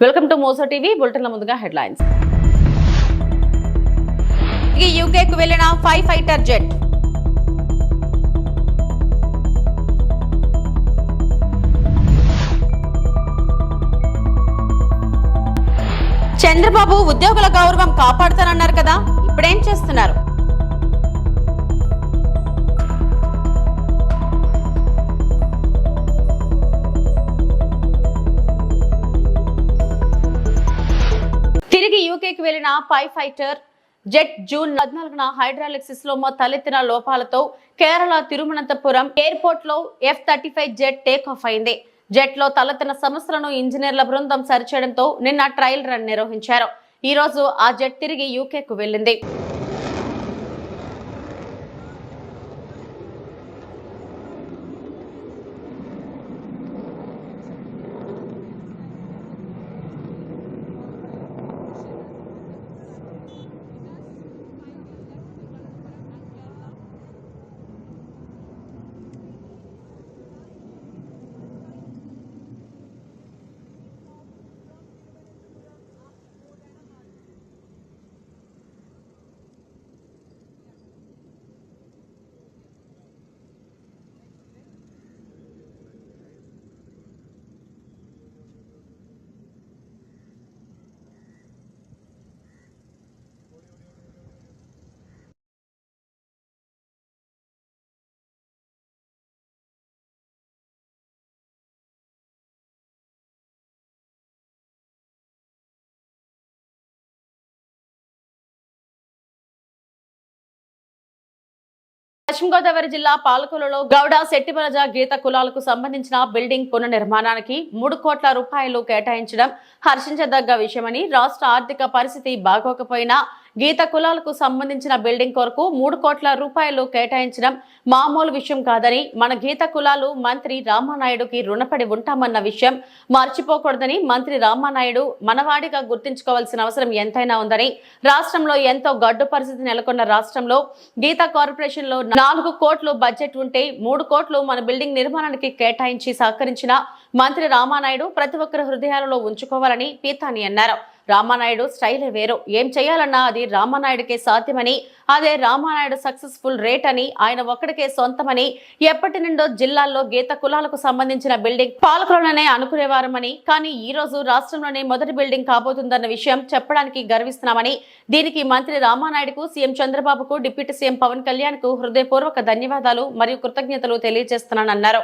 Welcome to Moussa TV బులెటిన్ల ముందుగా headlines. యూకేకు వెళ్లిన fighter jet. Chandrababu ఉద్యోగుల గౌరవం కాపాడుతానన్నారు కదా, ఇప్పుడేం చేస్తున్నారు? తిరిగి యూకేకి వెళ్లిన ఫైటర్ జెట్ జూన్ 14న హైడ్రాలిక్ సిస్టంలో తలెత్తిన లోపాలతో కేరళ తిరువనంతపురం ఎయిర్పోర్ట్ లో F-35 జెట్ టేక్ ఆఫ్ అయింది. జెట్ లో తలెత్తిన సమస్యలను ఇంజనీర్ల బృందం సరిచేయడంతో నిన్న ట్రయల్ రన్ నిర్వహించారు. ఈ రోజు ఆ జెట్ తిరిగి యూకేకు వెళ్లింది. పశ్చిమ గోదావరి జిల్లా పాలకొల్లులో గౌడ శెట్టిబలజ గీత కులాలకు సంబంధించిన బిల్డింగ్ పునర్నిర్మాణానికి 3 కోట్ల రూపాయలు కేటాయించడం హర్షించదగ్గ విషయమని, రాష్ట్ర ఆర్థిక పరిస్థితి బాగోకపోయినా గీత కులాలకు సంబంధించిన బిల్డింగ్ కొరకు 3 కోట్ల రూపాయలు కేటాయించడం మామూలు విషయం కాదని, మన గీత కులాలు మంత్రి రామానాయుడుకి రుణపడి ఉంటామన్న విషయం మర్చిపోకూడదని, మంత్రి రామానాయుడు మనవాడిగా గుర్తించుకోవాల్సిన అవసరం ఎంతైనా ఉందని, రాష్ట్రంలో ఎంతో గడ్డు పరిస్థితి నెలకొన్న రాష్ట్రంలో గీత కార్పొరేషన్ లో 4 కోట్లు బడ్జెట్ ఉంటే 3 కోట్లు మన బిల్డింగ్ నిర్మాణానికి కేటాయించి సహకరించిన మంత్రి రామానాయుడు ప్రతి ఒక్కరి హృదయాలలో ఉంచుకోవాలని పీతాని అన్నారు. రామానాయుడు స్టైలే వేరు, ఏం చేయాలన్నా అది రామానాయుడికే సాధ్యమని, అదే రామానాయుడు సక్సెస్ఫుల్ రేట్ అని, ఆయన ఒక్కడికే సొంతమని, ఎప్పటి నుండో జిల్లాల్లో గీత కులాలకు సంబంధించిన బిల్డింగ్ పాలకులనే అనుకునేవారమని, కానీ ఈ రోజు రాష్ట్రంలోనే మొదటి బిల్డింగ్ కాబోతుందన్న విషయం చెప్పడానికి గర్విస్తున్నామని, దీనికి మంత్రి రామానాయుడుకు, సీఎం చంద్రబాబుకు, డిప్యూటీ సీఎం పవన్ కళ్యాణ్ కు హృదయపూర్వక ధన్యవాదాలు మరియు కృతజ్ఞతలు తెలియజేస్తున్నానన్నారు.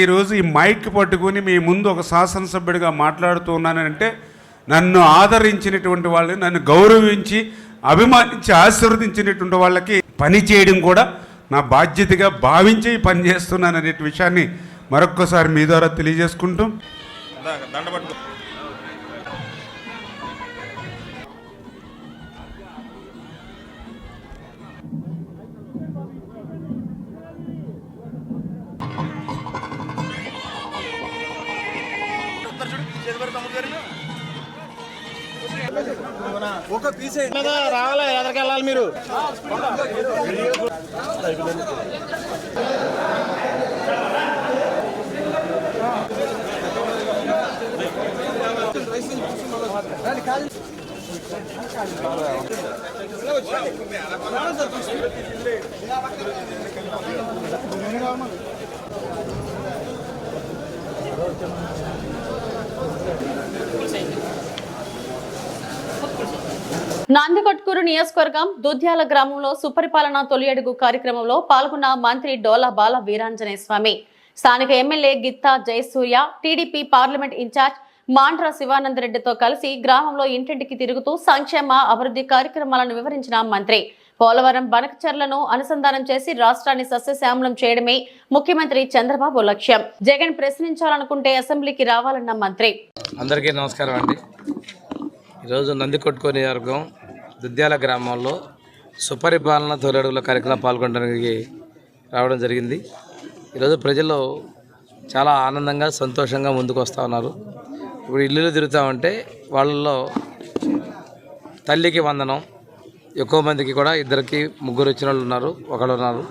ఈరోజు ఈ మైక్ పట్టుకుని మీ ముందు ఒక శాసనసభ్యుడిగా మాట్లాడుతూ ఉన్నానంటే, నన్ను ఆదరించినటువంటి వాళ్ళని, నన్ను గౌరవించి అభిమానించి ఆశీర్వదించినటువంటి వాళ్ళకి పని చేయడం కూడా నా బాధ్యతగా భావించి పని చేస్తున్నాను అనే విషయాన్ని మరొక్కసారి మీ ద్వారా తెలియజేసుకుంటూ ఒక పీస్ రావాలి, ఎదరికి వెళ్ళాలి మీరు. నందికొట్కూరు నియోజకవర్గం దుద్యాల గ్రామంలో సుపరిపాలన తొలి అడుగు కార్యక్రమంలో పాల్గొన్న మంత్రి డోలా బాల వీరాంజనేయ స్వామి, స్థానిక MLA Gitta Jayasurya, TDP parliament in charge Mandra శివానందరెడ్డితో కలిసి గ్రామంలో ఇంటింటికి తిరుగుతూ సంక్షేమ అభివృద్ధి కార్యక్రమాలను వివరించిన మంత్రి పోలవరం బనకచర్లను అనుసంధానం చేసి రాష్ట్రాన్ని సస్యశ్యామలం చేయడమే ముఖ్యమంత్రి చంద్రబాబు లక్ష్యం. జగన్ ప్రశ్నించాలనుకుంటే అసెంబ్లీకి రావాలన్న మంత్రి. అందరికీ నమస్కారం అండి. ఈరోజు నందికొట్కో నియోజకవర్గం దుద్యాల గ్రామంలో సుపరిపాలన తొలి అడుగుల కార్యక్రమం పాల్గొనడానికి రావడం జరిగింది. ఈరోజు ప్రజలు చాలా ఆనందంగా సంతోషంగా ముందుకు వస్తూ ఉన్నారు. ఇప్పుడు ఇల్లు తిరుగుతామంటే వాళ్ళల్లో తల్లికి వందనం, ఎక్కువ మందికి కూడా ఇద్దరికి ముగ్గురు వచ్చిన వాళ్ళు ఉన్నారు, ఒకళ్ళు ఉన్నారు.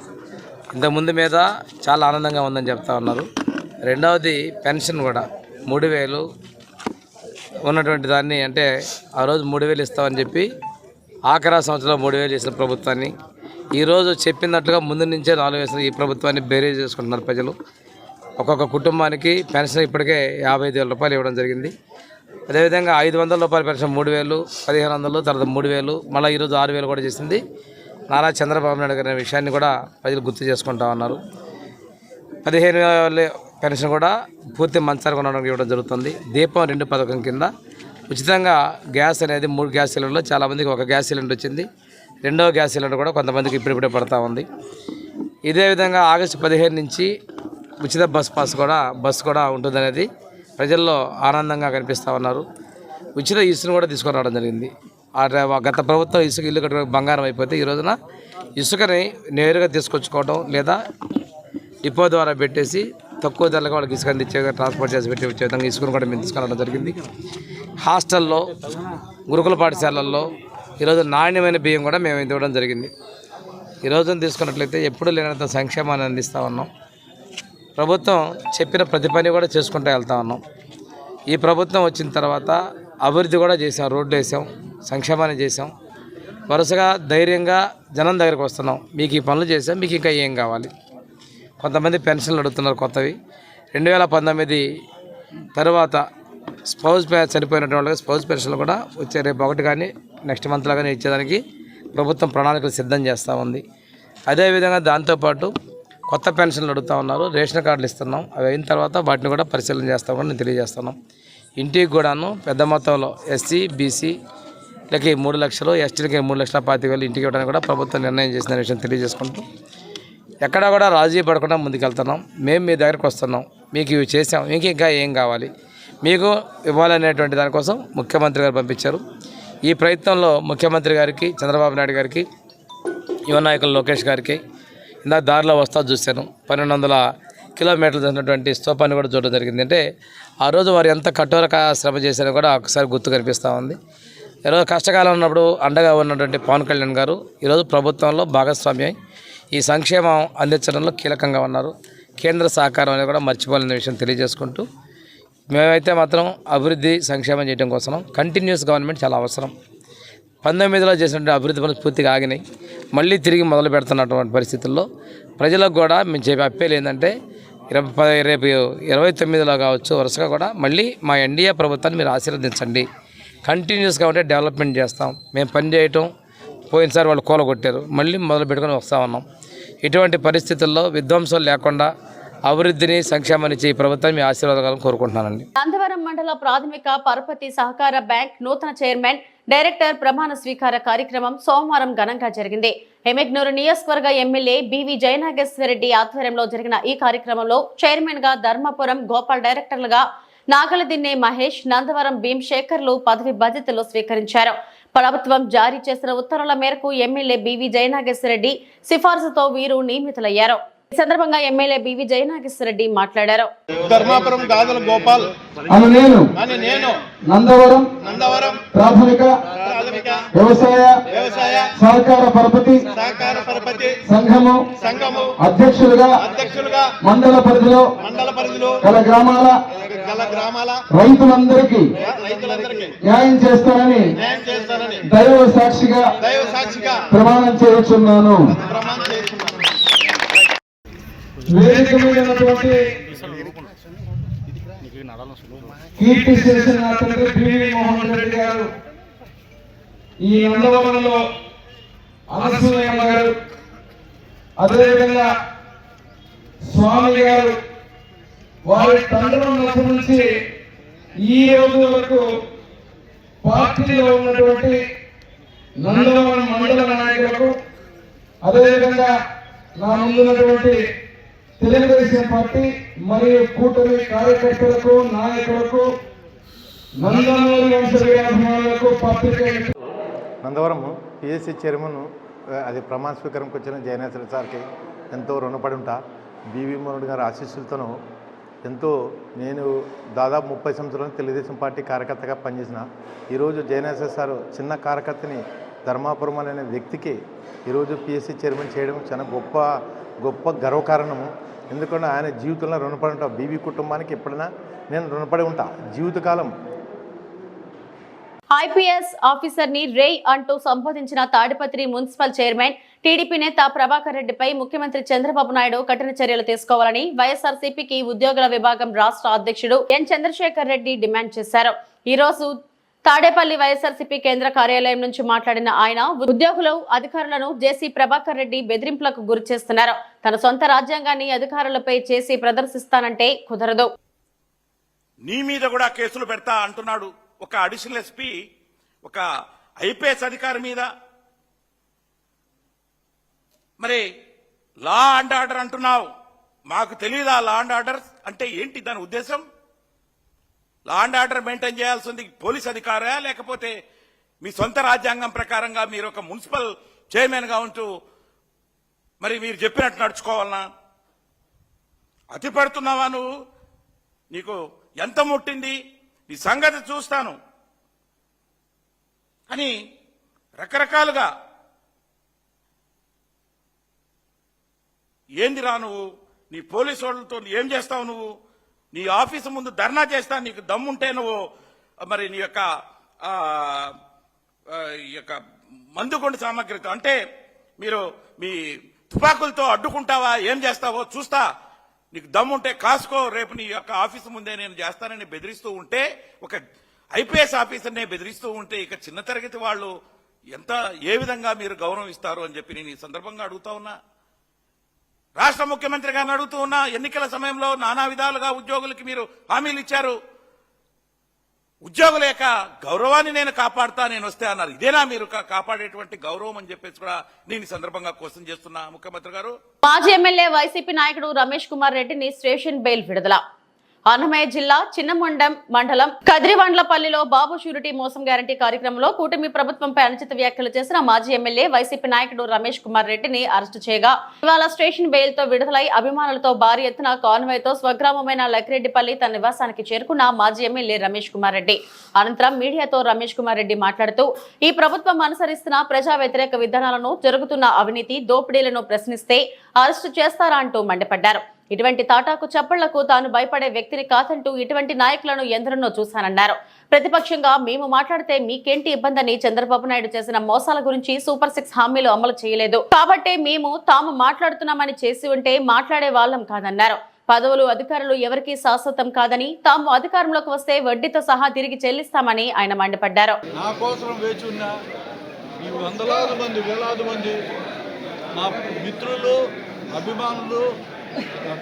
ఇంతకుముందు మీద చాలా ఆనందంగా ఉందని చెప్తా ఉన్నారు. రెండవది పెన్షన్ కూడా 3000 ఉన్నటువంటి దాన్ని అంటే ఆ రోజు 3000 ఇస్తామని చెప్పి ఆఖరా సంవత్సరంలో 3000 చేసిన ప్రభుత్వాన్ని ఈరోజు చెప్పినట్లుగా ముందు నుంచే 4 వేసిన ఈ ప్రభుత్వాన్ని బేరేజ్ చేసుకుంటున్నారు ప్రజలు. ఒక్కొక్క కుటుంబానికి పెన్షన్ ఇప్పటికే 55,000 రూపాయలు ఇవ్వడం జరిగింది. అదేవిధంగా 500 రూపాయల పెన్షన్ 3,000, 1,500, తర్వాత 3,000, మళ్ళీ ఈరోజు 6,000 కూడా చేసింది నారా చంద్రబాబు నాయుడు గారి విషయాన్ని కూడా ప్రజలు గుర్తు చేసుకుంటా ఉన్నారు. 15,000 పెన్షన్ కూడా పూర్తి మంచాలు కొనడానికి ఇవ్వడం జరుగుతుంది. దీపం 2 పథకం కింద ఉచితంగా గ్యాస్ అనేది 3 గ్యాస్ సిలిండర్లో చాలామందికి ఒక గ్యాస్ సిలిండర్ వచ్చింది. 2వ గ్యాస్ సిలిండర్ కూడా కొంతమందికి ఇప్పుడిప్పుడే పడతా ఉంది. ఇదే విధంగా ఆగస్టు 15 నుంచి ఉచిత బస్సు కూడా ఉంటుందనేది ప్రజల్లో ఆనందంగా కనిపిస్తూ ఉన్నారు. ఉచిత ఇసుకను కూడా తీసుకొని రావడం జరిగింది. గత ప్రభుత్వం ఇసుక ఇల్లు కట్టుకుని బంగారం అయిపోతే ఈ రోజున ఇసుకని నేరుగా తీసుకొచ్చుకోవడం లేదా డిపో ద్వారా పెట్టేసి తక్కువ ధరలకు వాళ్ళకి ఇసుక అందించే ట్రాన్స్పోర్ట్ చేసి పెట్టే వచ్చే విధంగా ఇసుకను కూడా మేము తీసుకురావడం జరిగింది. హాస్టల్లో, గురుకుల పాఠశాలల్లో ఈరోజు నాణ్యమైన బియ్యం కూడా మేము ఇవ్వడం జరిగింది. ఈరోజు తీసుకున్నట్లయితే ఎప్పుడూ లేనంత సంక్షేమాన్ని అందిస్తూ ఉన్నాం. ప్రభుత్వం చెప్పిన ప్రతి పని కూడా చేసుకుంటూ వెళ్తా ఉన్నాం. ఈ ప్రభుత్వం వచ్చిన తర్వాత అభివృద్ధి కూడా చేసాం, రోడ్లు వేసాం, సంక్షేమాన్ని చేసాం. వరుసగా ధైర్యంగా జనం దగ్గరికి వస్తున్నాం. మీకు ఈ పనులు చేసాం, మీకు ఇంకా ఏం కావాలి? కొంతమంది పెన్షన్లు అడుగుతున్నారు కొత్తవి. 2019 తర్వాత స్పౌజ్ చనిపోయినటువంటి వాళ్ళకి స్పౌజ్ పెన్షన్లు కూడా వచ్చే రేపు 1 కానీ నెక్స్ట్ మంత్లో కానీ ఇచ్చేదానికి ప్రభుత్వం ప్రణాళికలు సిద్ధం చేస్తూ ఉంది. అదేవిధంగా దాంతోపాటు కొత్త పెన్షన్లు అడుగుతూ ఉన్నారు, రేషన్ కార్డులు ఇస్తున్నాం. అవి అయిన తర్వాత వాటిని కూడా పరిశీలన చేస్తామని నేను తెలియజేస్తున్నాం. ఇంటికి కూడాను పెద్ద మొత్తంలో ఎస్సీ, బీసీలకి 3 లక్షలు, ఎస్టీలకి 3,25,000 ఇంటికి ఇవ్వడానికి కూడా ప్రభుత్వం నిర్ణయం చేసిన విషయం తెలియజేసుకుంటూ ఎక్కడా కూడా రాజీ పడకుండా ముందుకెళ్తున్నాం. మేము మీ దగ్గరికి వస్తున్నాం, మీకు ఇవి చేసాం, మీకు ఇంకా ఏం కావాలి, మీకు ఇవ్వాలనేటువంటి దానికోసం ముఖ్యమంత్రి గారు పంపించారు. ఈ ప్రయత్నంలో ముఖ్యమంత్రి గారికి, చంద్రబాబు నాయుడు గారికి, యువ నాయకులు లోకేష్ గారికి ఇందాక దారిలో వస్తా చూశాను. 1,200 కిలోమీటర్లు చేసినటువంటి స్తూపాన్ని కూడా చూడడం జరిగింది. అంటే ఆ రోజు వారు ఎంత కఠోర శ్రమ చేశారో కూడా ఒకసారి గుర్తు కనిపిస్తూ ఉంది. ఈరోజు కష్టకాలం ఉన్నప్పుడు అండగా ఉన్నటువంటి పవన్ కళ్యాణ్ గారు ఈరోజు ప్రభుత్వంలో భాగస్వామ్యం ఈ సంక్షేమం అందించడంలో కీలకంగా ఉన్నారు. కేంద్ర సహకారం అనేది కూడా మర్చిపోలేని విషయం తెలియజేసుకుంటూ మేమైతే మాత్రం అభివృద్ధి సంక్షేమం చేయడం కోసం కంటిన్యూస్ గవర్నమెంట్ చాలా అవసరం. 19లో చేసినటువంటి అభివృద్ధి పనులు పూర్తిగా ఆగినాయి. మళ్ళీ తిరిగి మొదలు పెడుతున్నటువంటి పరిస్థితుల్లో ప్రజలకు కూడా మేము చెప్పే అప్పేలు ఏంటంటే రేపు 29లో కావచ్చు వరుసగా కూడా మళ్ళీ మా ఎన్డీఏ ప్రభుత్వాన్ని మీరు ఆశీర్వదించండి. కంటిన్యూస్గా ఉంటే డెవలప్మెంట్ చేస్తాం. మేము పని చేయటం పోయినసారి వాళ్ళు కూలగొట్టారు, మళ్ళీ మొదలు పెట్టుకొని వస్తూ ఉన్నాం. ఇటువంటి పరిస్థితుల్లో విధ్వంసం లేకుండా అభివృద్ధిని, సంక్షేమాన్ని ఇచ్చే ఈ ప్రభుత్వాన్ని మీ ఆశీర్వాదాలను కోరుకుంటున్నానండి. నందవరం మండల ప్రాథమిక పరపతి సహకార బ్యాంక్ నూతన చైర్మన్, డైరెక్టర్ ప్రమాణ స్వీకార కార్యక్రమం సోమవారం ఘనంగా జరిగింది. ఎమ్మెగ్నూరు నియోజకవర్గ ఎమ్మెల్యే బివి జయనాగేశ్వరరెడ్డి ఆధ్వర్యంలో జరిగిన ఈ కార్యక్రమంలో చైర్మన్ గా ధర్మపురం గోపాల్, డైరెక్టర్లుగా నాగలదిన్నె మహేష్, నందవరం భీమశేఖర్లు పదవి బాధ్యతలు స్వీకరించారు. ప్రభుత్వం జారీ చేసిన ఉత్తర్వుల మేరకు ఎమ్మెల్యే బివి జయనాగేశ్వరరెడ్డి సిఫార్సుతో వీరు నియమితులయ్యారు. ఈ సందర్భంగా ఎమ్మెల్యే బివి జయనాగేశ్వరరెడ్డి మాట్లాడారు. ధర్మాపురం గాజుల గోపాల్ అని నేను నందవరం ప్రాథమిక వ్యవసాయ సహకార పరపతి సంఘము అధ్యక్షులుగా మండల పరిధిలో గల గ్రామాల రైతులందరికీ న్యాయం చేస్తానని దైవ సాక్షిగా ప్రమాణం చేయుచున్నాను. వేదిక మీద ఉన్నటువంటి కీర్తి చేసిన తండ్రి బివి మోహన్ రెడ్డి గారు, ఈ నందవరంలో అనసూయమ్మ గారు, అదేవిధంగా స్వామి గారు, వారి తండ్రుల నుంచి ఈ రోజు వరకు పార్టీలో ఉన్నటువంటి నందవరం మండల నాయకులకు, అదేవిధంగా నా ముందున్నటువంటి తెలుగుదేశం పార్టీ మరియు కూటమి కార్యకర్తలకు, నాయకులకు, నందమూరి వంశీయులకు, పత్రికలకు, నందవరం పిఎస్సి చైర్మన్ అది ప్రమాణ స్వీకారంకి వచ్చిన జయనేశ్వర సార్కి ఎంతో రుణపడి ఉంటా. బివి మోహన్ గారి ఆశీస్సులతోనూ ఎంతో నేను దాదాపు 30 సంవత్సరాలు తెలుగుదేశం పార్టీ కార్యకర్తగా పనిచేసిన. ఈరోజు జయనేశ్వర సార్ చిన్న కార్యకర్తని ధర్మాపురం అనే వ్యక్తికి ఈరోజు పిఎస్సి చైర్మన్ చేయడం చాలా గొప్ప గర్వకారణము. ఎందుకంటే ఆయన జీవితంలో రుణపడి ఉంటా. బీవీ కుటుంబానికి ఎప్పుడైనా నేను రుణపడి ఉంటా జీవితకాలం. ఐపీఎస్ ఆఫీసర్ ని రేయ్ అంటూ సంబోధించిన తాడిపత్రి మున్సిపల్ చైర్మన్ టీడీపీ నేత ప్రభాకర్ రెడ్డిపై ముఖ్యమంత్రి చంద్రబాబు నాయుడు కఠిన చర్యలు తీసుకోవాలని వైఎస్ఆర్సీపీకి ఉద్యోగుల విభాగం రాష్ట్ర అధ్యక్షుడు ఎన్ చంద్రశేఖర్ రెడ్డి డిమాండ్ చేశారు. ఈ రోజు తాడేపల్లి వైఎస్ఆర్సీపీ కేంద్ర కార్యాలయం నుంచి మాట్లాడిన ఆయన, ఉద్యోగులు అధికారులను జేసీ ప్రభాకర్ రెడ్డి బెదిరింపులకు గురి చేస్తున్నారు. తన సొంత రాజ్యాంగాన్ని అధికారులపై చేసి ప్రదర్శిస్తానంటే కుదరదు. నీ మీద కూడా కేసులు పెడతా అంటున్నాడు ఒక అడిషనల్ ఎస్పీ, ఒక ఐపీఎస్ అధికారి మీద. మరి లా అండ్ ఆర్డర్ అంటున్నావు, మాకు తెలియదా లా అండ్ ఆర్డర్ అంటే ఏంటి? దాని ఉద్దేశం లా అండ్ ఆర్డర్ మెయింటైన్ చేయాల్సింది పోలీస్ అధికారా, లేకపోతే మీ సొంత రాజ్యాంగం ప్రకారంగా మీరు ఒక మున్సిపల్ చైర్మన్ గా ఉంటూ మరి మీరు చెప్పినట్టు నడుచుకోవాలనా? అతి పడుతున్నావా నువ్వు? నీకు ఎంత ముట్టింది? నీ సంగతి చూస్తాను అని రకరకాలుగా. ఏందిరా నువ్వు? నీ పోలీసు వాళ్ళతో ఏం చేస్తావు నువ్వు? నీ ఆఫీసు ముందు ధర్నా చేస్తా నీకు దమ్ముంటే నువ్వు మరి నీ యొక్క మందుకొండ సామగ్రితో అంటే మీరు మీ తుపాకులతో అడ్డుకుంటావా? ఏం చేస్తావో చూస్తా. నీకు దమ్ముంటే కాసుకో. రేపు నీ యొక్క ఆఫీసు ముందే నేను చేస్తానని బెదిరిస్తూ ఉంటే, ఒక ఐపీఎస్ ఆఫీసర్నే బెదిరిస్తూ ఉంటే ఇక చిన్న తరగతి వాళ్ళు ఏ విధంగా మీరు గౌరవం ఇస్తారు అని చెప్పి నేను ఈ సందర్భంగా అడుగుతా ఉన్నా. రాష్ట్ర ముఖ్యమంత్రి గారిని అడుగుతూ ఉన్నా. ఎన్నికల సమయంలో నానా విధాలుగా ఉద్యోగులకి మీరు హామీలు ఇచ్చారు. ఉద్యోగుల యొక్క గౌరవాన్ని నేను కాపాడుతా, నేను వస్తే అన్నారు. ఇదేనా మీరు కాపాడేటువంటి గౌరవం అని చెప్పేసి కూడా నేను ఈ సందర్భంగా క్వశ్చన్ చేస్తున్నా ముఖ్యమంత్రి గారు. మాజీ ఎమ్మెల్యే వైసీపీ నాయకుడు రమేష్ కుమార్ రెడ్డిని స్టేషన్ బెయిల్ విడుదల. అన్నమయ్య జిల్లా చిన్నమండం మండలం కద్రివండ్లపల్లిలో బాబు షూరిటీ మోసం గ్యారంటీ కార్యక్రమంలో కూటమి ప్రభుత్వంపై అనుచిత వ్యాఖ్యలు చేసిన మాజీ ఎమ్మెల్యే వైసీపీ నాయకుడు రమేష్ కుమార్ రెడ్డిని అరెస్టు చేయగా ఇవాళ స్టేషన్ బెయిల్ తో విడుదలై అభిమానులతో భారీ ఎత్తున కాన్వాయ్తో స్వగ్రామమైన లక్కిరెడ్డిపల్లి తన నివాసానికి చేరుకున్న మాజీ ఎమ్మెల్యే రమేష్ కుమార్ రెడ్డి అనంతరం మీడియాతో రమేష్ కుమార్ రెడ్డి మాట్లాడుతూ, ఈ ప్రభుత్వం అనుసరిస్తున్న ప్రజా వ్యతిరేక విధానాలను, జరుగుతున్న అవినీతి దోపిడీలను ప్రశ్నిస్తే అరెస్టు చేస్తారా అంటూ మండిపడ్డారు. ఇటువంటి తాటాకు చప్పళ్లకు తాను భయపడే వ్యక్తిని కాదంటూ ఇటువంటి నాయకులను ఎందరినో చూశానన్నారు. ప్రతిపక్షంగా మేము మాట్లాడితే మీకేంటి ఇబ్బందని చంద్రబాబు నాయుడు చేసిన మోసాల గురించి సూపర్ 6 హామీలు అమలు చేయలేదు కాబట్టే మేము తాము మాట్లాడుతున్నామని చేసి ఉంటే మాట్లాడే వాళ్ళం కాదన్నారు. పదవులు అధికారులు ఎవరికీ శాశ్వతం కాదని, తాము అధికారంలోకి వస్తే వడ్డీతో సహా తిరిగి చెల్లిస్తామని ఆయన మండిపడ్డారు. నా కోసం వేచి ఉన్న ఈ వందలాది మంది వేలాది మంది నా మిత్రులు, అభిమానులు,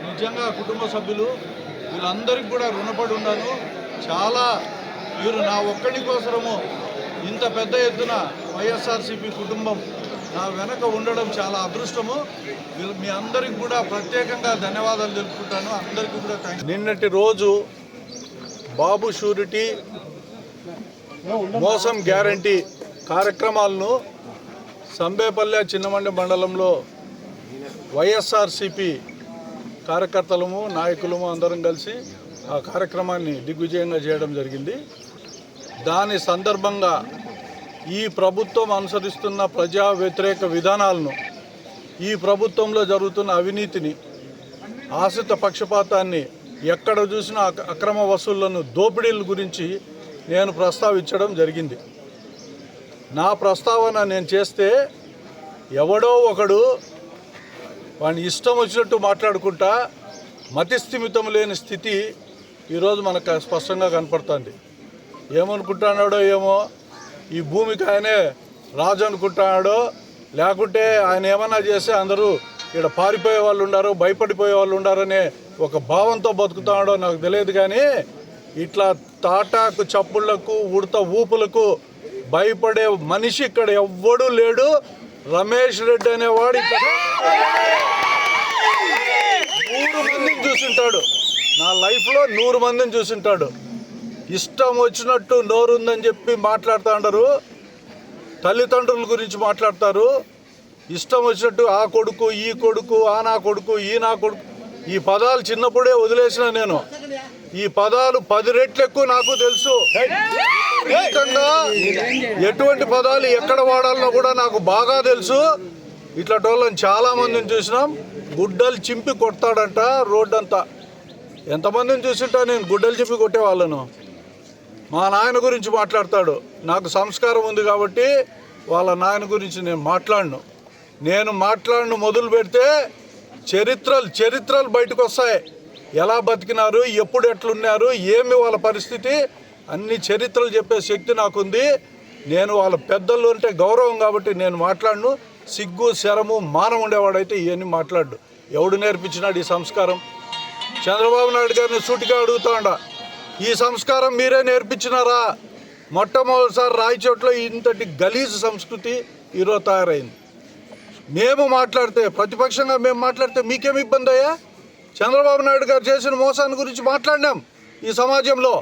నిజంగా కుటుంబ సభ్యులు, వీళ్ళందరికీ కూడా రుణపడి ఉన్నాను. చాలా వీరు నా ఒక్కడి కోసము ఇంత పెద్ద ఎత్తున వైఎస్ఆర్సీపీ కుటుంబం నా వెనక ఉండడం చాలా అదృష్టము. మీ అందరికి కూడా ప్రత్యేకంగా ధన్యవాదాలు తెలుపుకుంటాను. అందరికీ కూడా థ్యాంక్స్. నిన్నటి రోజు బాబు షూరిటీ మోసం గ్యారంటీ కార్యక్రమాలను సంబేపల్లె చిన్నమండి మండలంలో వైఎస్ఆర్సీపీ కార్యకర్తలము, నాయకులము అందరం కలిసి ఆ కార్యక్రమాన్ని దిగ్విజయంగా చేయడం జరిగింది. దాని సందర్భంగా ఈ ప్రభుత్వం అనుసరిస్తున్న ప్రజా వ్యతిరేక విధానాలను, ఈ ప్రభుత్వంలో జరుగుతున్న అవినీతిని, ఆశ్రిత పక్షపాతాన్ని, ఎక్కడ చూసినా అక్రమ వసూళ్లను, దోపిడీల గురించి నేను ప్రస్తావించడం జరిగింది. నా ప్రస్తావన నేను చేస్తే ఎవడో ఒకడు వాడిని ఇష్టం వచ్చినట్టు మాట్లాడుకుంటా మతిస్థిమితం లేని స్థితి ఈరోజు మనకు స్పష్టంగా కనపడుతుంది. ఏమనుకుంటున్నాడో ఏమో, ఈ భూమికి ఆయనే రాజు అనుకుంటున్నాడో, లేకుంటే ఆయన ఏమన్నా చేస్తే అందరూ ఇక్కడ పారిపోయే వాళ్ళు ఉండారు, భయపడిపోయే వాళ్ళు ఉండారనే ఒక భావంతో బతుకుతున్నాడో నాకు తెలియదు. కానీ ఇట్లా తాటాకు చప్పుళ్లకు ఉడత ఊపులకు భయపడే మనిషి ఇక్కడ ఎవ్వడూ లేడు. రమేష్ రెడ్డి అనేవాడు ఇక్కడ 100 మందిని చూసింటాడు. నా లైఫ్లో 100 మందిని చూసింటాడు. ఇష్టం వచ్చినట్టు నోరుందని చెప్పి మాట్లాడుతూ ఉండరు. తల్లిదండ్రుల గురించి మాట్లాడతారు. ఇష్టం వచ్చినట్టు ఆ కొడుకు, ఈ కొడుకు, ఆ నా కొడుకు, ఈ నా కొడుకు. ఈ పదాలు చిన్నప్పుడే వదిలేసిన నేను. ఈ పదాలు 10 రెట్లు ఎక్కువ నాకు తెలుసు. ఎటువంటి పదాలు ఎక్కడ వాడాలనో కూడా నాకు బాగా తెలుసు. ఇట్లాంటి వాళ్ళని చాలా మందిని చూసినాం. గుడ్డలు చింపి కొడతాడంట రోడ్డంతా. ఎంతమందిని చూసింటా నేను గుడ్డలు చింపి కొట్టే వాళ్ళను. మా నాయన గురించి మాట్లాడతాడు. నాకు సంస్కారం ఉంది కాబట్టి వాళ్ళ నాయన గురించి నేను మాట్లాడను మొదలు పెడితే చరిత్రలు బయటకు వస్తాయి. ఎలా బతికినారు, ఎప్పుడు ఎట్లున్నారు, ఏమి వాళ్ళ పరిస్థితి, అన్ని చరిత్రలు చెప్పే శక్తి నాకుంది. నేను వాళ్ళ పెద్దలు అంటే గౌరవం కాబట్టి నేను మాట్లాడను. సిగ్గు శరము మానం ఉండేవాడైతే ఇవన్నీ మాట్లాడు. ఎవడు నేర్పించినాడు ఈ సంస్కారం? చంద్రబాబు నాయుడు గారిని సూటిగా అడుగుతాండా, ఈ సంస్కారం మీరే నేర్పించినారా? మొట్టమొదటిసారి రాయచోట్లో ఇంతటి గలీజు సంస్కృతి ఈరోజు తయారైంది. మేము మాట్లాడితే, ప్రతిపక్షంగా మేము మాట్లాడితే మీకేం ఇబ్బంది అయ్యా? చంద్రబాబు నాయుడు గారు చేసిన మోసాన్ని గురించి మాట్లాడినాం. ఈ సమాజంలో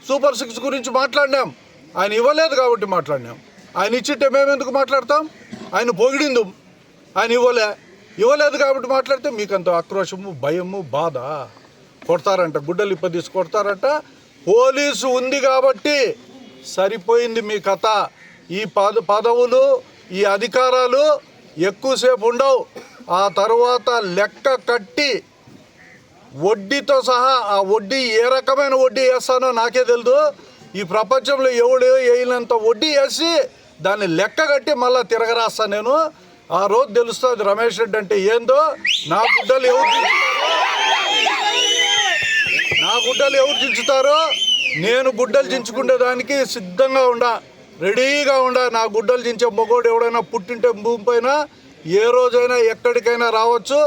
సూపర్ 6 గురించి మాట్లాడినాం. ఆయన ఇవ్వలేదు కాబట్టి మాట్లాడినాం. ఆయన ఇచ్చిట్టే మేము ఎందుకు మాట్లాడతాం? ఆయన పొగిడిందు, ఆయన ఇవ్వలేదు కాబట్టి మాట్లాడితే మీకంత ఆక్రోశము, భయము, బాధ. కొడతారంట, గుడ్డలు ఇప్పదీసి కొడతారంట. పోలీసు ఉంది కాబట్టి సరిపోయింది మీ కథ. ఈ పదవులు, ఈ అధికారాలు ఎక్కువసేపు ఉండవు. ఆ తర్వాత లెక్క కట్టి వడ్డీతో సహా, ఆ వడ్డీ ఏ రకమైన వడ్డీ వేస్తానో నాకే తెలియదు. ఈ ప్రపంచంలో ఎవడు వేయనంత వడ్డీ వేసి దాన్ని లెక్క కట్టి మళ్ళీ తిరగరాస్తాను నేను. ఆ రోజు తెలుస్తుంది రమేష్ రెడ్డి అంటే ఏందో. నా గుడ్డలు ఎవరు చించుతారో నేను గుడ్డలు చించుకునే దానికి సిద్ధంగా ఉండా, రెడీగా ఉండా. నా గుడ్డలు చించే మొగోడు ఎవడైనా పుట్టింటే భూమి పైన ఏ రోజైనా ఎక్కడికైనా రావచ్చు.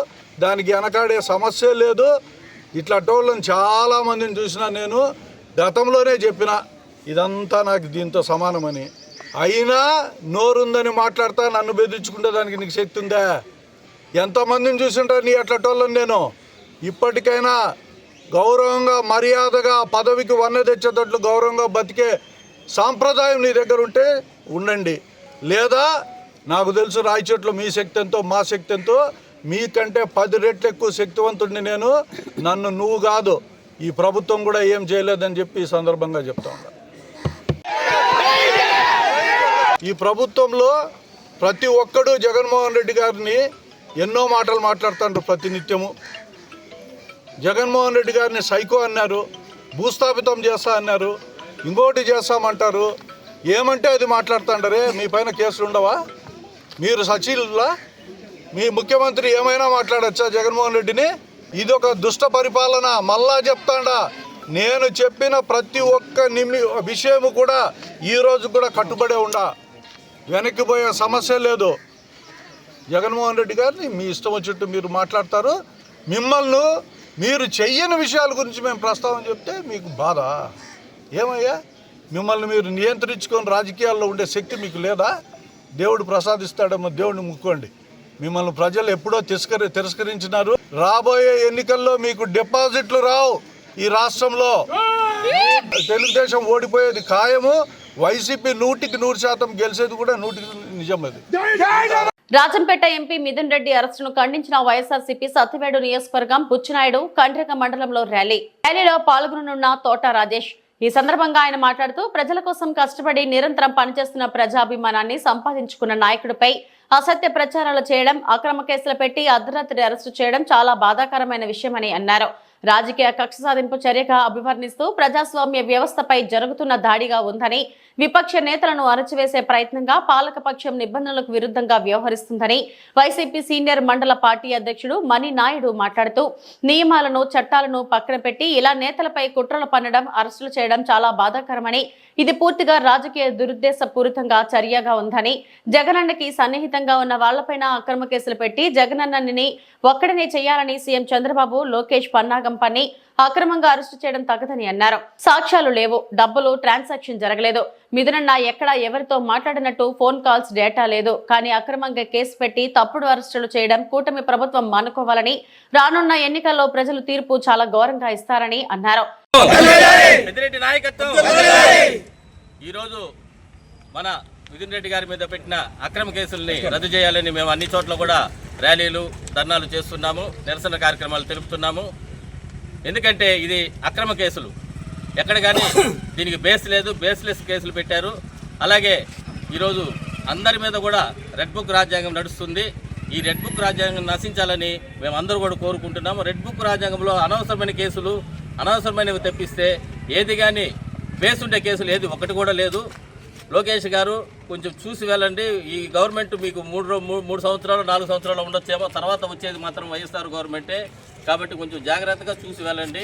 దానికి వెనకాడే సమస్య లేదు. ఇట్లా టోళ్ళని చాలామందిని చూసినా నేను. గతంలోనే చెప్పిన ఇదంతా నాకు దీంతో సమానమని. అయినా నోరుందని మాట్లాడతా నన్ను బెదిరించుకుంటే దానికి నీకు శక్తి ఉందా? ఎంతమందిని చూసింటా నీ అట్లా టోళ్ళని నేను. ఇప్పటికైనా గౌరవంగా, మర్యాదగా, పదవికి వన్నె తెచ్చేటట్లు గౌరవంగా బతికే సాంప్రదాయం నీ దగ్గర ఉంటే ఉండండి. లేదా నాకు తెలుసు రాయచోట్లో మీ శక్తి ఎంతో, మా శక్తి ఎంతో. మీకంటే 10 రెట్లు ఎక్కువ శక్తివంతుడిని నేను. నన్ను నువ్వు కాదు, ఈ ప్రభుత్వం కూడా ఏం చేయలేదని చెప్పి ఈ సందర్భంగా చెప్తా ఉన్నా. ఈ ప్రభుత్వంలో ప్రతి ఒక్కడు జగన్మోహన్ రెడ్డి గారిని ఎన్నో మాటలు మాట్లాడుతుంటారు ప్రతినిత్యము. జగన్మోహన్ రెడ్డి గారిని సైకో అన్నారు, భూస్థాపితం చేస్తా అన్నారు, ఇంకోటి చేస్తామంటారు. ఏమంటే అది మాట్లాడుతుంటారే. మీ పైన కేసులు ఉండవా? మీరు సచివులా? మీ ముఖ్యమంత్రి ఏమైనా మాట్లాడచ్చా జగన్మోహన్ రెడ్డిని? ఇది ఒక దుష్ట పరిపాలన. మళ్ళా చెప్తాడా, నేను చెప్పిన ప్రతి ఒక్క విషయము కూడా ఈరోజు కూడా కట్టుబడే ఉండా. వెనక్కిపోయే సమస్య లేదు. జగన్మోహన్ రెడ్డి గారిని మీ ఇష్టం వచ్చినట్టు మీరు మాట్లాడతారు. మిమ్మల్ని మీరు చెయ్యని విషయాల గురించి మేము ప్రస్తావన చెప్తే మీకు బాధ. ఏమయ్యా, మిమ్మల్ని మీరు నియంత్రించుకొని రాజకీయాల్లో ఉండే శక్తి మీకు లేదా? దేవుడు ప్రసాదిస్తాడేమో, దేవుడిని ముక్కోండి. మిమ్మల్ని ప్రజలు ఎప్పుడో తిరస్కరించినారు. రాబోయే ఎన్నికల్లో మీకు డిపాజిట్లు రావు. ఈ రాష్ట్రంలో తెలుగుదేశం ఓడిపోయేది ఖాయము. వైసీపీ 100% గెలిచేది కూడా 100% నిజం. అది రాజంపేట ఎంపీ మిథున్ రెడ్డి అరెస్టును ఖండించిన వైఎస్ఆర్సీపీ సత్యవేడు నియోజకవర్గం బుచ్చినాయుడు కండ్రిక మండలంలో ర్యాలీలో పాల్గొననున్న తోట రాజేష్. ఈ సందర్భంగా ఆయన మాట్లాడుతూ ప్రజల కోసం కష్టపడి నిరంతరం పనిచేస్తున్న ప్రజాభిమానాన్ని సంపాదించుకున్న నాయకుడిపై అసత్య ప్రచారాలు చేయడం, అక్రమ కేసులు పెట్టి అర్ధరాత్రి అరెస్టు చేయడం చాలా బాధాకరమైన విషయమని అన్నారు. రాజకీయ కక్ష సాధింపు చర్యగా అభివర్ణిస్తూ ప్రజాస్వామ్య వ్యవస్థపై జరుగుతున్న దాడిగా ఉందని, విపక్ష నేతలను అణచివేసే ప్రయత్నంగా పాలకపక్షం నిబంధనలకు విరుద్ధంగా వ్యవహరిస్తుందని వైసీపీ సీనియర్ మండల పార్టీ అధ్యక్షుడు మణి నాయుడు మాట్లాడుతూ నియమాలను, చట్టాలను పక్కన పెట్టి ఇలా నేతలపై కుట్రలు పన్నడం, అరెస్టులు చేయడం చాలా బాధాకరమని, ఇది పూర్తిగా రాజకీయ దురుద్దేశపూరితంగా చర్యగా ఉందని, జగనన్నకి సన్నిహితంగా ఉన్న వాళ్లపైన అక్రమ కేసులు పెట్టి జగనన్నని ఒక్కడనే చేయాలని సీఎం చంద్రబాబు, లోకేష్ పన్నాగం పథకం పని అక్రమంగా అరెస్టు చేయడం తగదని అన్నారు. సాక్ష్యాలు లేవు, డబ్బులు ట్రాన్సాక్షన్ జరగలేదు, మిథునన్న ఎక్కడ ఎవరితో మాట్లాడినట్టు ఫోన్ కాల్స్ డేటా లేదు. కానీ అక్రమంగా కేసు పెట్టి తప్పుడు అరెస్టులు చేయడం కూటమి ప్రభుత్వం మానుకోవాలని, రానున్న ఎన్నికల్లో ప్రజలు తీర్పు చాలా ఘోరంగా ఇస్తారని అన్నారు. ఈరోజు మన మిథున్ రెడ్డి గారి మీద పెట్టిన అక్రమ కేసుల్ని రద్దు చేయాలని మేము అన్ని చోట్ల కూడా ర్యాలీలు, ధర్నాలు చేస్తున్నాము, నిరసన కార్యక్రమాలు తెలుపుతున్నాము. ఎందుకంటే ఇది అక్రమ కేసులు, ఎక్కడ కానీ దీనికి బేస్ లేదు, బేస్లెస్ కేసులు పెట్టారు. అలాగే ఈరోజు అందరి మీద కూడా రెడ్ బుక్ రాజ్యాంగం నడుస్తుంది. ఈ రెడ్ బుక్ రాజ్యాంగం నశించాలని మేము అందరూ కూడా కోరుకుంటున్నాము. రెడ్ బుక్ రాజ్యాంగంలో అనవసరమైన కేసులు, అనవసరమైనవి తెప్పిస్తే ఏది కానీ బేస్ ఉండే కేసులు ఏది ఒకటి కూడా లేదు. లోకేష్ గారు కొంచెం చూసి వెళ్ళండి. ఈ గవర్నమెంట్ మీకు 3 సంవత్సరాలు 4 సంవత్సరాలు ఉండొచ్చేమో, తర్వాత వచ్చేది మాత్రం వైఎస్ఆర్ గవర్నమెంటే. కాబట్టి కొంచెం జాగ్రత్తగా చూసి వెళ్ళండి.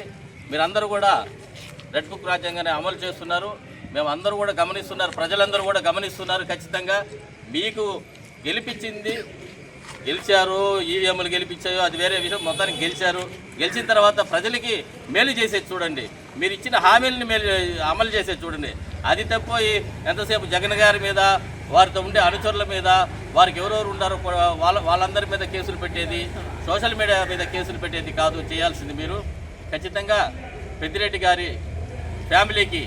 మీరందరూ కూడా రెడ్ బుక్ రాజ్యాంగాన్ని అమలు చేస్తున్నారు, మేము అందరూ కూడా గమనిస్తున్నారు, ప్రజలందరూ కూడా గమనిస్తున్నారు. ఖచ్చితంగా మీకు గెలిచారు, ఈవీఎంలు గెలిపించాయో అది వేరే విషయం, మొత్తానికి గెలిచారు. గెలిచిన తర్వాత ప్రజలకి మేలు చేసేది చూడండి, మీరు ఇచ్చిన హామీలని అమలు చేసేది చూడండి. అది తప్పిపోయి ఎంతసేపు జగన్ గారి మీద, వారితో ఉండే అనుచరుల మీద, వారికి ఎవరెవరు ఉన్నారో వాళ్ళందరి మీద కేసులు పెట్టేది, సోషల్ మీడియా మీద కేసులు పెట్టేది కాదు చేయాల్సింది. మీరు ఖచ్చితంగా పెద్దిరెడ్డి గారి ఫ్యామిలీకి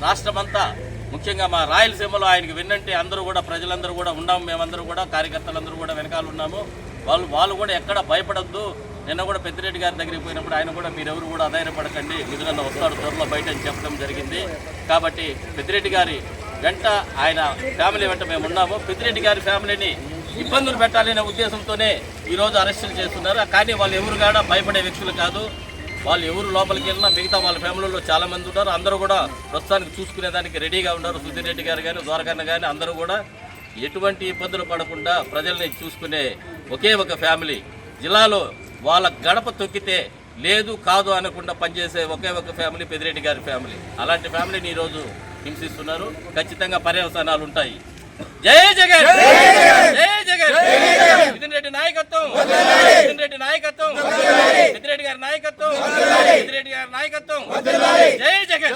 రాష్ట్రమంతా, ముఖ్యంగా మా రాయలసీమలో ఆయనకి విన్నంటే అందరూ కూడా, ప్రజలందరూ కూడా ఉన్నాము, మేమందరూ కూడా, కార్యకర్తలందరూ కూడా వెనకాల ఉన్నాము. వాళ్ళు కూడా ఎక్కడ భయపడద్దు. నిన్న కూడా పెద్దిరెడ్డి గారి దగ్గరికి పోయినప్పుడు ఆయన కూడా మీరెవరు కూడా అధైర్యపడకండి, మిథునన్న వస్తాడు త్వరలో బయట అని చెప్పడం జరిగింది. కాబట్టి పెద్దిరెడ్డి గారి వెంట, ఆయన ఫ్యామిలీ వెంట మేము ఉన్నాము. పెద్దిరెడ్డి గారి ఫ్యామిలీని ఇబ్బందులు పెట్టాలనే ఉద్దేశంతోనే ఈరోజు అరెస్టులు చేస్తున్నారు. కానీ వాళ్ళు ఎవరు కూడా భయపడే వ్యక్తులు కాదు. వాళ్ళు ఎవరు లోపలికి వెళ్ళినా మిగతా వాళ్ళ ఫ్యామిలీలో చాలామంది ఉన్నారు. అందరూ కూడా ప్రస్తుతానికి చూసుకునేదానికి రెడీగా ఉన్నారు. సుధీర్ రెడ్డి గారు కానీ, ద్వారకన్న కానీ అందరూ కూడా ఎటువంటి ఇబ్బందులు పడకుండా ప్రజల్ని చూసుకునే ఒకే ఒక ఫ్యామిలీ. జిల్లాలో వాళ్ళ గడప తొక్కితే లేదు కాదు అనకుండా పనిచేసే ఒకే ఒక ఫ్యామిలీ పెద్దిరెడ్డి గారి ఫ్యామిలీ. అలాంటి ఫ్యామిలీని ఈరోజు హింసిస్తున్నారు. ఖచ్చితంగా పర్యవసానాలు ఉంటాయి. జై జగన్, జై జగన్, మిథున్ రెడ్డి నాయకత్వం, మిథున్ రెడ్డి నాయకత్వం, పెద్దిరెడ్డి గారి నాయకత్వం, పెద్దిరెడ్డి గారి నాయకత్వం, జై జగన్.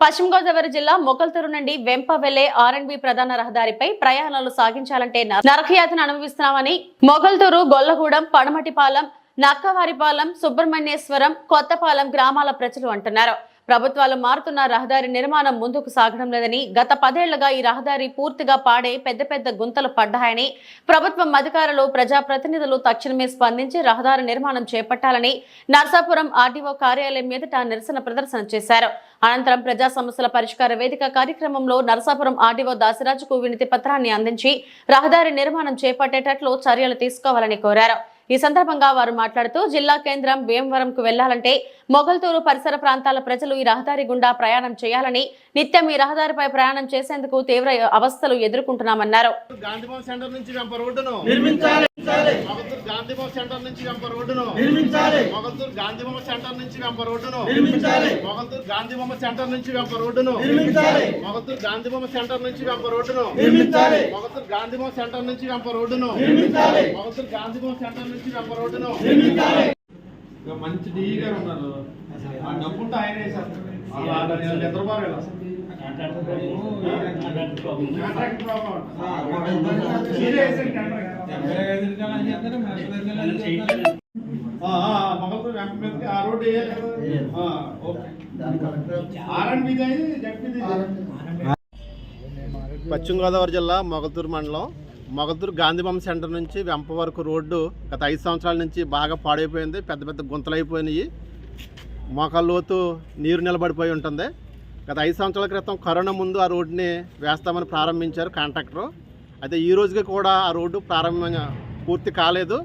పశ్చిమ గోదావరి జిల్లా మొగల్తూరు నుండి వెంప వెళ్లే ఆర్ఎండ్బి ప్రధాన రహదారిపై ప్రయాణాలు సాగించాలంటే నరకయాతన అనుభవిస్తున్నామని మొగల్తూరు, గొల్లగూడెం, పడమటిపాలెం, నక్కవారిపాలెం, సుబ్రహ్మణ్యేశ్వరం, కొత్తపాలెం గ్రామాల ప్రజలు అంటున్నారు. ప్రభుత్వాలు మారుతున్న రహదారి నిర్మాణం ముందుకు సాగడం లేదని, గత 10 ఏళ్లుగా ఈ రహదారి పూర్తిగా పాడే పెద్ద పెద్ద గుంతలు పడ్డాయని, ప్రభుత్వం అధికారులు, ప్రజాప్రతినిధులు తక్షణమే స్పందించి రహదారి నిర్మాణం చేపట్టాలని నర్సాపురం ఆర్డీఓ కార్యాలయం ఎదుట నిరసన ప్రదర్శన చేశారు. అనంతరం ప్రజా సమస్యల పరిష్కార వేదిక కార్యక్రమంలో నర్సాపురం ఆర్డీఓ దాసిరాజుకు వినతి పత్రాన్ని అందించి రహదారి నిర్మాణం చేపట్టేటట్లు చర్యలు తీసుకోవాలని కోరారు. ఈ సందర్భంగా వారు మాట్లాడుతూ, జిల్లా కేంద్రం భీమవరంకు వెళ్లాలంటే మొగల్తూరు పరిసర ప్రాంతాల ప్రజలు ఈ రహదారి గుండా ప్రయాణం చేయాలని, నిత్యం ఈ రహదారిపై ప్రయాణం చేసేందుకు తీవ్ర అవస్థలు ఎదుర్కొంటున్నామన్నారు. గాంధీభవన్ సెంటర్ నుంచి వెంప రోడ్డును నిర్మించాలి. మొగల్తూరు గాంధీభవన్ సెంటర్ నుంచి వెంప రోడ్డును నిర్మించాలి. మొగల్తూరు గాంధీభవన్ సెంటర్ నుంచి వెంప రోడ్డును నిర్మించాలి. మొగల్తూరు గాంధీభవన్ సెంటర్ నుంచి వెంప రోడ్డును నిర్మించాలి. మొగల్తూరు గాంధీభవన్ సెంటర్ నుంచి వెంప రోడ్డును నిర్మించాలి. మొగల్తూరు గాంధీభవన్ సెంటర్ నుంచి వెంప రోడ్డును నిర్మించాలి. మొగల్తూరు గాంధీభవన్ సెంటర్ నుంచి వెంప రోడ్డును నిర్మించాలి. మంచి డీ గారు ఉన్నారు, ఆ డబ్బుంటే ఆయన నిద్రపోవాలి. మొగల్తూరు వెంప మీదకి ఆ రోడ్డు వేయాలి కదా. పశ్చిమ గోదావరి జిల్లా మొగల్తూరు మండలం, మొగల్తూరు గాంధీభవన్ సెంటర్ నుంచి వెంప వరకు రోడ్డు గత 5 సంవత్సరాల నుంచి బాగా పాడైపోయింది. పెద్ద పెద్ద గుంతలు అయిపోయినాయి, మోకాళ్ళలోతు నీరు నిలబడిపోయి ఉంటుంది. గత 5 సంవత్సరాల క్రితం కరోనా ముందు ఆ రోడ్డుని వేస్తామని ప్రారంభించారు కాంట్రాక్టరు. అయితే ఈ రోజుకి కూడా ఆ రోడ్డు పూర్తి కాలేదు.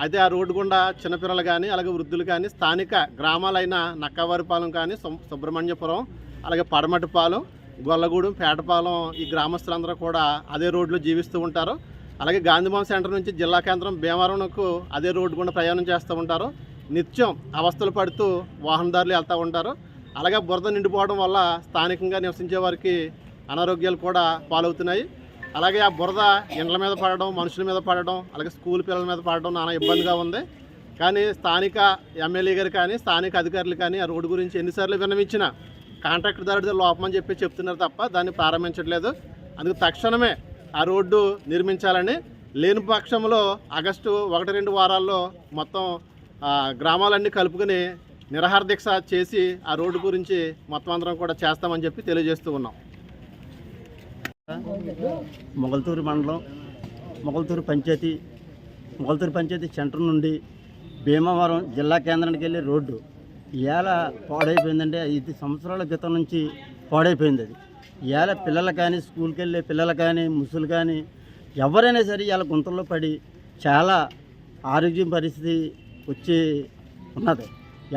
అయితే ఆ రోడ్డు గుండా చిన్నపిల్లలు కానీ, అలాగే వృద్ధులు కానీ, స్థానిక గ్రామాలైన నక్కవారిపాలెం కానీ, సుబ్రహ్మణ్యపురం, అలాగే పడమటిపాలెం, గొల్లగూడెం, పేటపాలెం ఈ గ్రామస్తులందరూ కూడా అదే రోడ్లో జీవిస్తూ ఉంటారు. అలాగే గాంధీభవన్ సెంటర్ నుంచి జిల్లా కేంద్రం భీమవరంకు అదే రోడ్డు గుండా ప్రయాణం చేస్తూ ఉంటారు. నిత్యం అవస్థలు పడుతూ వాహనదారులు వెళ్తూ ఉంటారు. అలాగే బురద నిండిపోవడం వల్ల స్థానికంగా నివసించే వారికి అనారోగ్యాలు కూడా పాలవుతున్నాయి. అలాగే ఆ బురద ఇండ్ల మీద పడడం, మనుషుల మీద పడడం, అలాగే స్కూల్ పిల్లల మీద పడడం నానా ఇబ్బందిగా ఉంది. కానీ స్థానిక ఎమ్మెల్యే గారు కానీ స్థానిక అధికారులు కానీ ఆ రోడ్డు గురించి ఎన్నిసార్లు విన్నవించినా కాంట్రాక్టర్దారుడితో లోపమని చెప్పి చెప్తున్నారు తప్ప దాన్ని ప్రారంభించట్లేదు. అందుకు తక్షణమే ఆ రోడ్డు నిర్మించాలని, లేని పక్షంలో ఆగస్టు 1-2 వారాల్లో మొత్తం గ్రామాలన్నీ కలుపుకొని నిరాహార దీక్ష చేసి ఆ రోడ్డు గురించి మొత్తం అందరం కూడా చేస్తామని చెప్పి తెలియజేస్తూ ఉన్నాం. మొగల్తూరు మండలం మొగల్తూరు పంచాయతీ సెంటర్ నుండి భీమవరం జిల్లా కేంద్రానికి వెళ్ళే రోడ్డు ఇవాళ పాడైపోయిందంటే 5 సంవత్సరాల క్రితం నుంచి పాడైపోయింది. అది ఇవాళ పిల్లలు కానీ, స్కూల్కి వెళ్ళే పిల్లలు కానీ, ముసలు కానీ ఎవరైనా సరే ఇవాళ గుంతల్లో పడి చాలా ఆరోగ్యం పరిస్థితి వచ్చి ఉన్నది.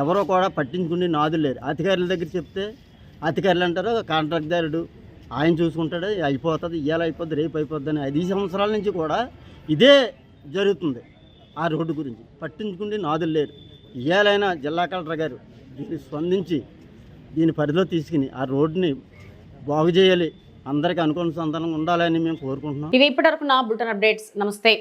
ఎవరో కూడా పట్టించుకుని నాదులు లేరు. అధికారుల దగ్గర చెప్తే అధికారులు అంటారు కాంట్రాక్ట్దారుడు ఆయన చూసుకుంటాడు, అయిపోతుంది, ఇవాళ అయిపోద్ది, రేపు అయిపోద్ది అని 5 సంవత్సరాల నుంచి కూడా ఇదే జరుగుతుంది. ఆ రోడ్డు గురించి పట్టించుకుని నాదులు లేరు. ఇవాళైనా జిల్లా కలెక్టర్ గారు దీన్ని స్పందించి దీని పరిధిలో తీసుకుని ఆ రోడ్డుని బాగు చేయాలి, అందరికీ అనుకూల సంతానం ఉండాలని మేము కోరుకుంటున్నాం. ఇవి ఇప్పటివరకు నా బులెటిన్ అప్డేట్స్. నమస్తే.